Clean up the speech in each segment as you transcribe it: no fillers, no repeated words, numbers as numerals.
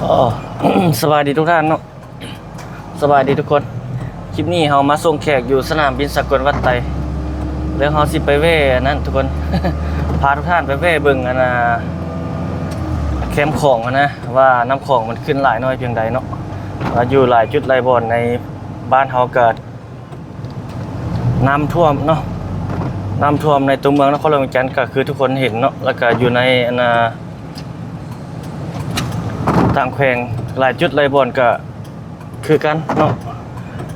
อ๋อ สบายดีทุกท่านเนาะสบายดีทุกคนคลิปนี้เรามาส่งแขกอยู่สนามบินสกลวัดไตแล้วเราสิไปเว่นั่นทุกคน พาทุกท่านไปเว่เบิ่งอันแคมป์ของนะว่าน้ำของมันขึ้นหลายน้อยเพียงใดเนาะอยู่หลายจุดหลายบ่อนในบ้านเฮาเกิดน้ำท่วมเนาะน้ำท่วมในตัวเมืองนครหลวงจันทร์ก็คือทุกคนเห็นเนาะแล้วก็อยู่ในต่างแขวงหลายจุดหลายบ่อนก็คือกันเนาะ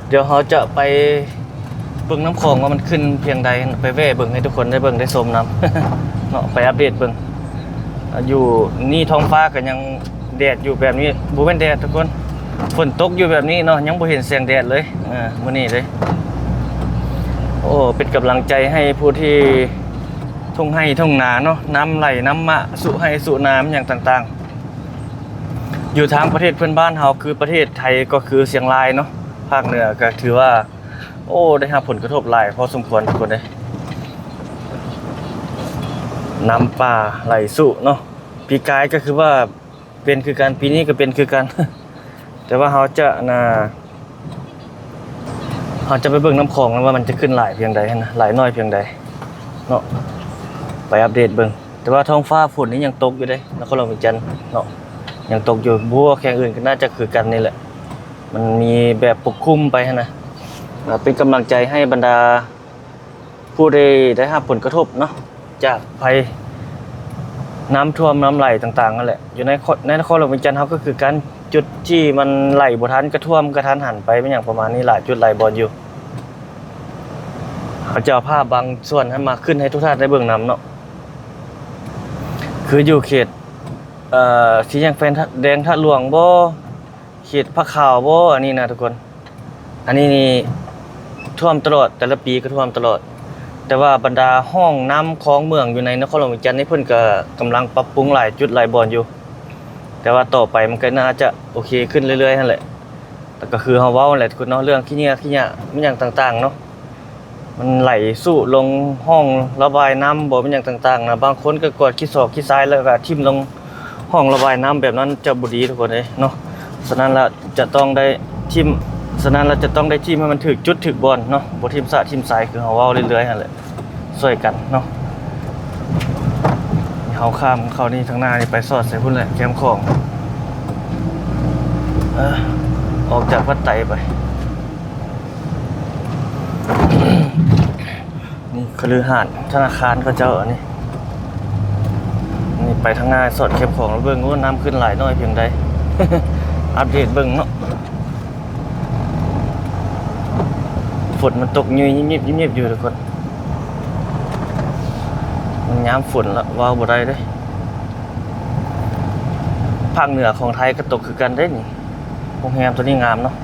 เดี๋ยวเขาจะไปเบิ่งน้ำของว่ามันขึ้นเพียงใดไปแว่เบิ่งให้ทุกคนได้เบิ่งได้ชมน้ำเนาะไปอัปเดตเบิ่งอยู่นี่ท้องฟ้าก็ยังแดดอยู่แบบนี้บ่เป็นแดดทุกคนฝนตกอยู่แบบนี้เนาะยังบ่เห็นแสงแดดเลยมื้อนี้เลยโอ้เป็นกำลังใจให้ผู้ที่ทุ่งไร่ทุ่งนาเนาะน้ำไหลน้ำมะสุให้สุน้ำอย่างต่างๆอยู่ทางประเทศเพื่อนบ้านเฮาคือประเทศไทยก็คือเชียงรายเนาะภาคเหนือก็ถือว่าโอ้ได้รับผลกระทบหลายพอสมควรทุกคนเลยน้ำป่าไหลสุเนาะปีกายก็คือว่าเป็นคือกันปีนี้ก็เป็นคือกัน แต่ว่าเขาจะไปเบิ่งน้ำของว่ามันจะขึ้นหลายเพียงใดนะหลายน้อยเพียงใดเนาะไปอัปเดตเบิ่งแต่ว่าท้องฟ้าฝนนี้ยังตกอยู่เด้นครหลวงจันทร์เนาะยังตกอยู่บัวแข่งอื่นก็น่าจะคือกันนี่แหละมันมีแบบปกคลุมไปนะเป็นกำลังใจให้บรรดาผู้ได้รับผลกระทบเนาะจากภัยน้ำท่วมน้ำไหลต่างๆนั่นแหละอยู่ในนครหลวงจันทร์เขาก็คือการจุดที่มันไหลบ่ทันกระท่วมกระทันหันไปเป็นอย่างประมาณนี้หลายจุดหลายบอนอยู่เขาจะเอาภาพบางส่วนให้มาขึ้นให้ทุกท่านได้เบิ่งนำเนาะคืออยู่เขตสีแยกแฟนแดงท่าหลวงบ่เขตพระขาวบ่อันนี้นะทุกคนอันนี้นี่ท่วมตลอดแต่ละปีก็ท่วมตลอดแต่ว่าบรรดาห้องน้ำคลองเมืองอยู่ในนครหลวงจันทร์นี่เพิ่นก็กำลังปรับปรุงหลายจุดหลายบ่อนอยู่แต่ว่าต่อไปมันก็น่าจะโอเคขึ้นเรื่อยๆนั่นแหละแต่ก็คือเฮาเว้าแหละทุกคนเนาะเรื่องขี้เหงื่อมันอย่างต่างๆเนาะมันไหลสู่ลงห้องระบายน้ำบ่เป็นอย่างต่างๆนะบางคนก็กดขี้ศอกขี้ทรายแล้วก็ทิ่มลงห้องระบายน้ำแบบนั้นจะบ่ดีทุกคนเอ้ยเนาะฉะนั้นเราจะต้องได้ทิ่มให้มันถึกจุดถึกบอลเนาะบ่ทิ่มสะทิ่มทรายคือเฮาเว้าเรื่อยๆนั่นแหละช่วยกันเนาะเฮาข้ามเข้านี่ทางหน้านี่ไปสอดใส่พุ่นแหละแคมป์ของออกจากวัดไตไปนี่คฤหาสน์ธนาคารเขาเจ้าอันนี้นี่ไปทางหน้าสอดแคมป์ของแล้วเบิ่งว่าน้ำขึ้นหลายน้อยเพียงใด อัปเดตเบิ่งเนาะฝนมันตกยิบอยู่ทุกคนมันย้ำฝนแล้วว้าวบ่ได้เด้ภาคเหนือของไทยก็ตกคือกันได้นี่โรงแรมตัวนี้งามเนาะ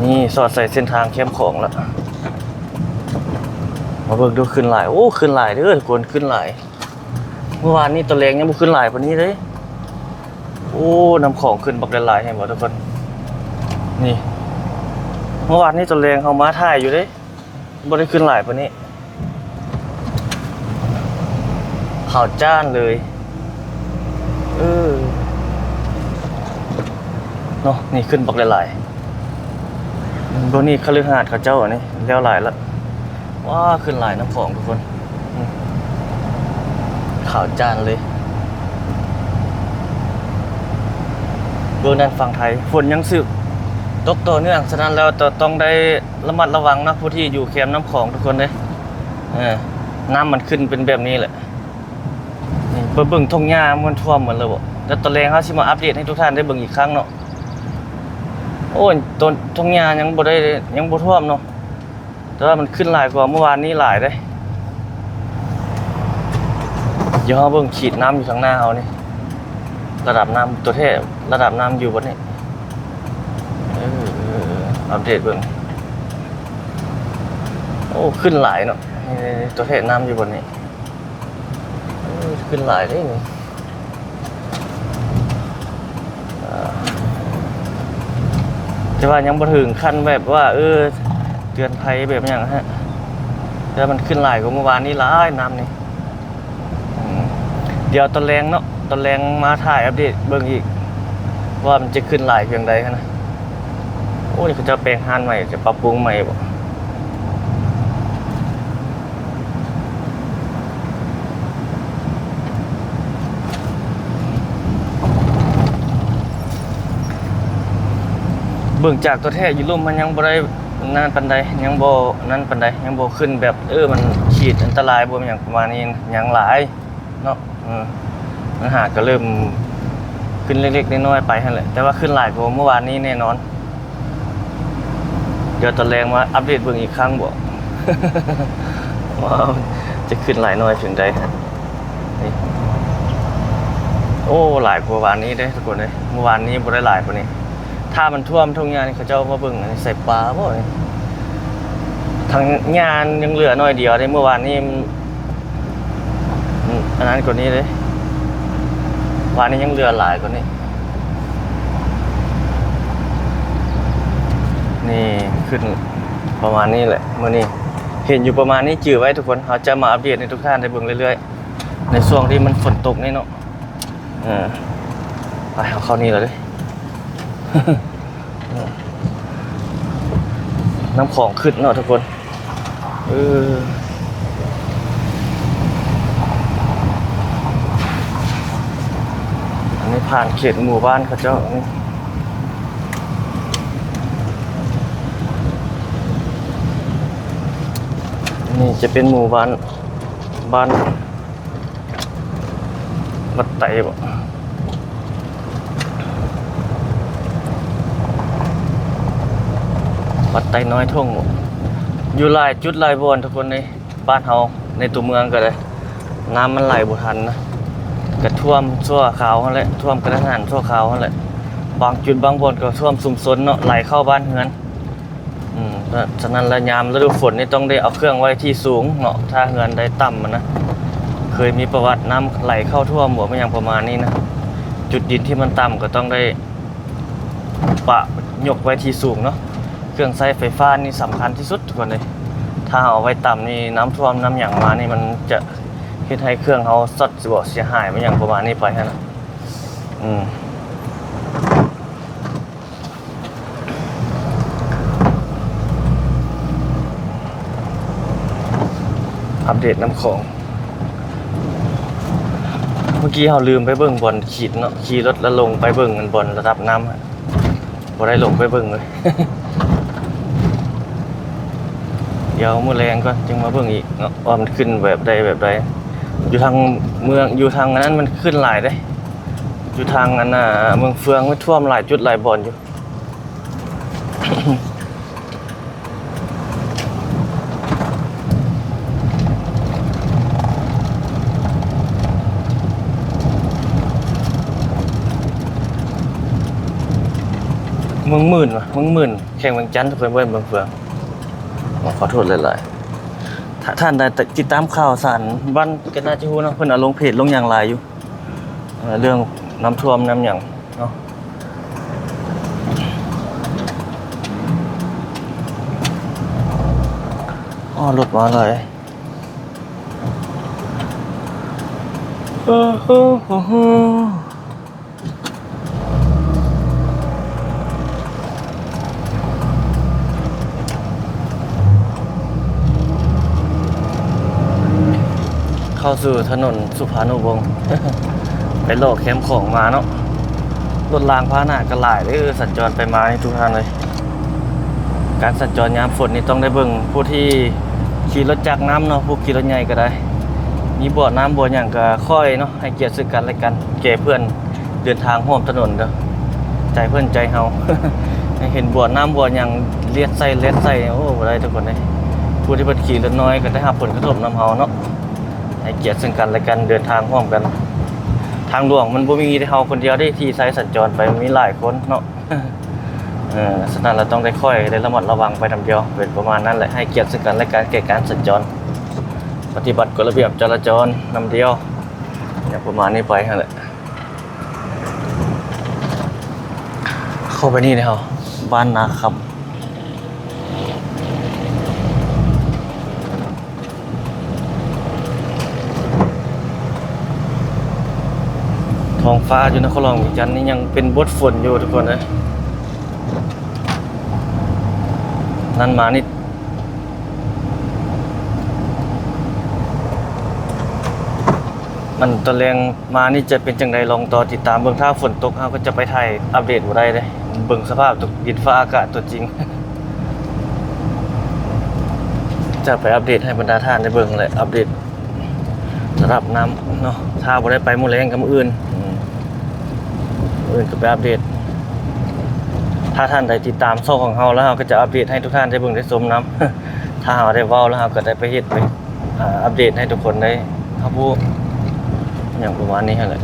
นี่สอดใส่เส้นทางแคมป์ของแล้วมาเบิ่งดูขึ้นหลายโอ้ขึ้นหลายเด้อทุกคนขึ้นหลายเมื่อวานนี้ตัวแรงยังบ่ขึ้นหลายกว่านี้เลยโอ้น้ำของขึ้นบักหลายให้หมดทุกคนนี่เมื่อวานนี้ตัวแรงเขามาถ่ายอยู่เด้บ่ได้ขึ้นหลายกว่านี้ข่าวจ้านเลยเนาะนี่ขึ้นบักหลายพวกนี้คฤหาสน์เขาเจ้าอันนี้แล้วหลายแล้วว้าขึ้นหลายน้ำของทุกคนข่าวจ้านเลยเบื้องด้านฝั่งไทยฝนยังสึกตกต่อเนื่องฉะนั้นแล้วต้องได้ระมัดระวังนะผู้ที่อยู่แคมป์น้ำของทุกคนเลยน้ำมันขึ้นเป็นแบบนี้แหละนี่เบิ่งทุ่งหญ้ามันท่วมเหมือนเลยบ่แล้วตอนแรกเขาสิมาอัปเดตให้ทุกท่านได้เบิ่งอีกครั้งเนาะโอ้ยต้นทุ่งหญ้ายังบ่ท่วมเนาะแต่ว่ามันขึ้นหลายกว่าเมื่อวานนี้หลายได้เดี๋ยวเบิ่งขีดน้ำอยู่ข้างหน้าเฮานี่ระดับน้ำตัวแท้ระดับน้ำอยู่บนนี้อัปเดตเบิ่งโอ้ขึ้นหลายเนาะตัวแท้น้ำอยู่บนนี้ขึ้นหลายได้นี่แต่ว่ายังบ่ถึงขั้นแบบว่าเตือนภัยแบบอย่างฮะแต่มันขึ้นหลายกว่าเมื่อวานนี้หลายน้ำนี่ เดี๋ยวตอนแรงเนาะตอนแรงมาถ่ายอัปเดตเบิ่งอีกว่ามันจะขึ้นหลายเพียงใดนะโอ้ยเขาจะแปลงฮานใหม่จะปรับปรุงใหม่บ่เบิ่งจากตัวแท้อยู่ลุ่มมันยังบ่ได้นานปานใดยังบ่นั้นปานใดยังบ่ขึ้นแบบมันขีดอันตรายบ่อย่างประมาณนี้ยังหลายเนาะมันหาก็เริ่มขึ้นเล็กๆน้อยๆไปหั่นแหละแต่ว่าขึ้นหลายกว่าเมื่อวานนี้แน่นอนเดี๋ยวตอนแรงมาอัปเดตเบิ่งอีกครั้งบ่ ว้าวจะขึ้นหลายน้อยถึงใดนี่โอ้หลายกว่าวันนี้เด้ทุกคนเด้เมื่อวานนี้บ่ได้หลายกว่านี้ถ้ามันท่วมทุ่งหญ้านี่เขาเจ้ามาเบิ่งใส่ปลาบ่นี่ทางหญ้ายังเหลือน้อยเดียวเด้เมื่อวานนี้อันนั้นกว่านี้เด้วานนี้ยังเหลือหลายกว่านี้นี่ขึ้นประมาณนี้แหละมื้อนี้เห็นอยู่ประมาณนี้จื้อไว้ทุกคนเขาจะมาอัปเดตให้ทุกท่านได้เบิ่งเรื่อยๆในช่วงที่มันฝนตกนี่เนาะไปเอาเข้านี่แล้วเด้น้ำของขึ้นเนาะทุกคนอันนี้ผ่านเขตหมู่บ้านเขาเจ้านี่จะเป็นหมู่บ้านวัดไตบ่วัดไตน้อยท่งอยู่หลายจุดหลายบอนทุกคนในบ้านเฮาในตัวเมืองก็เลยน้ำมันไหลบ่ทันนะก็ท่วมชั่วคราวนั่นแหละท่วมกระทันหันชั่วคราวนั่นแหละบางจุดบางบอนก็ท่วมซุมซนเนาะไหลเข้าบ้านเฮือนฉะนั้นระยามฤดูฝนนี่ต้องได้เอาเครื่องไว้ที่สูงเนาะถ้าเฮือนได้ต่ำมันนะเคยมีประวัติน้ำไหลเข้าท่วมหมู่ไม่อย่างประมาณนี้นะจุดดินที่มันต่ำก็ต้องได้ปะยกไว้ที่สูงเนาะเครื่องใช้ไฟฟ้านี่สำคัญที่สุดทุกคนเลยถ้าเอาไว้ต่ำนี่น้ำท่วมน้ำหยั่งมานี่มันจะเฮ็ดให้เครื่องเขาสดบ่เสียหายไม่อย่างประมาณนี้ไปฮะนะอัปเดตน้ำของเมื่อกี้เราลืมไปเบิ่งบอลขีดเนาะขี่รถแล้วลงไปเบิ่งบอลระดับน้ำบ่ได้ลงไปเบิ่งเลย เดี๋ยวมื้อแรงก่อนจึงมาเบิ่งอีกเนาะว่ามันขึ้นแบบใดอยู่ทางเมืองอยู่ทางนั้นมันขึ้นหลายเด้อยู่ทางนั้นเมืองเฟืองมันท่วมหลายจุดหลายบ่อนอยู่ เมืองหมื่นวะเมืองหมื่นแข่งเมืองจันทร์ทุกคนเมืองเฟืองขอโทษหลายๆถ้าท่านได้ติดตามข่าวสารบ้านก็น่าจะรู้เนาะเพิ่นเอาลงเพจลงอย่างหลายอยู่เรื่องน้ำท่วมน้ำหยังเนาะรถมาเลยเข้าสู่ถนนสุภานุวงศ์ ไปโลกแคมป์ของมาเนาะรถรางพาหนะก็หลายสัญจรไปมาทุกท่านเลยการสัญจรยามฝนนี่ต้องได้เบิ่งผู้ที่ขี่รถจักรน้ำเนาะผู้ขี่รถใหญ่ก็ได้มีบ่อน้ำบ่ออย่างก็ค่อยเนาะให้เกียรติซึ่งกันและกันแก่เพื่อนเดินทางร่วมถนนเด้อใจเพื่อนใจเฮา เห็นบ่อน้ำบ่ออย่างเลียดใส่โอ้บ่ได้ทุกคนเลยผู้ที่เพิ่นขี่รถน้อยก็ได้รับผลกระทบนำเฮาเนาะให้เกียรติซึ่งกันและกันเดินทางร่วมกันทางหลวงมันบ่มีแต่เฮาคนเดียวได้ที่ใช้สัญจรไปมีหลายคนเนาะ ฉะนั้นเราต้องได้ค่อยได้ระมัดระวังไปทำเดียวเป็นประมาณนั้นแหละให้เกียรติซึ่งกันและกันแก่การสัญจรปฏิบัติกฎระเบียบจราจรนำเดียวอย่างประมาณนี้ไปนั่นแหละเข้าไปนี่เลยเหรอบ้านนาคำ ท้องฟ้าอยู่นครหลวงเวียงจันทน์นี่ยังเป็นบทฝนอยู่ทุกคนเอ้ยนั่นมานี่มันตอนแรงมานี่จะเป็นจังไดลองต่อติดตามเบิ่งถ้าฝนตกเฮาก็จะไปถ่ายอัปเดตบ่ได้เด้เบิ่งสภาพดินฟ้าอากาศตัวจริง จะไปอัปเดตให้บรรดาท่านได้เบิ่งแหละอัปเดตระดับน้ำเนาะถ้าบ่ได้ไปมื้อแรงกับมื้ออื่นมื้ออื่นก็ไปอัปเดตถ้าท่านใดติดตามช่องของเฮาแล้วเฮาก็จะอัปเดตให้ทุกท่านได้เบิ่งได้ชมนํ ถ้าเฮาได้เว้าแล้วเฮาก็ได้ไปเฮ็ดไปอัปเดตให้ทุกคนได้รับรู้อย่างประมาณนี้แหละ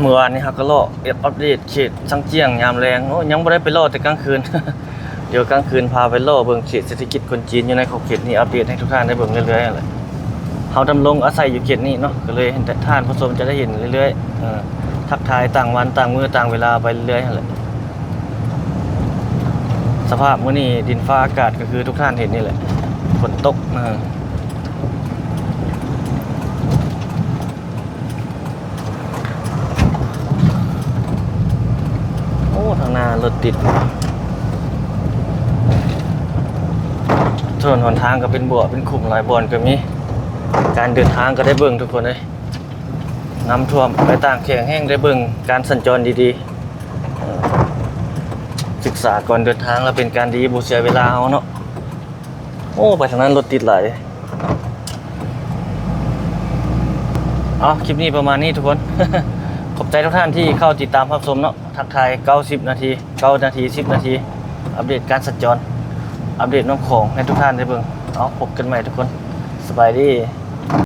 เมื่อวานนี้ครับก็ล่ออัปเดตเขตช่างเจียงยามแรงโอ้ยังบ่ได้ไปล่อแต่กลางคืน เดี๋ยวกลางคืนพาไปล่อเบิ่งเขตเศรษฐกิจคนจีนอยู่ในเขตนี้อัปเดตให้ทุกท่านได้เบิ่งเรื่อยๆแหละเฮาดำรงอาศัยอยู่เขตนี้เนาะก็เลยเห็นแต่ท่านผู้ชมจะได้เห็นเรื่อยๆทักทายต่างวันต่างมื้อต่างเวลาไปเรื่อยๆนั่นแหละสภาพมื้อนี้ดินฟ้าอากาศก็คือทุกท่านเห็นนี่แหละฝนตกโอ้ทางหน้ารถติดถนนหนทางก็เป็นบ่อเป็นขุมหลายบ่อนก็มีการเดินทางก็ได้เบิ่งทุกคนเลยน้ำท่วมไปต่างแข่งแห้งได้เบิ่งการสัญจรดีๆศึกษาก่อนเดินทางแล้วเป็นการดีบ่เสียเวลาเฮาเนาะโอ้ไปทางนั้นรถติดหลายคลิปนี้ประมาณนี้ทุกคน ขอบใจทุกท่านที่เข้าติดตามรับชมเนาะทักทาย90นาที9นาที10นาทีอัปเดตการสัญจรอัปเดตน้องของให้ทุกท่านได้เบิ่งพบกันใหม่ทุกคนสบายดี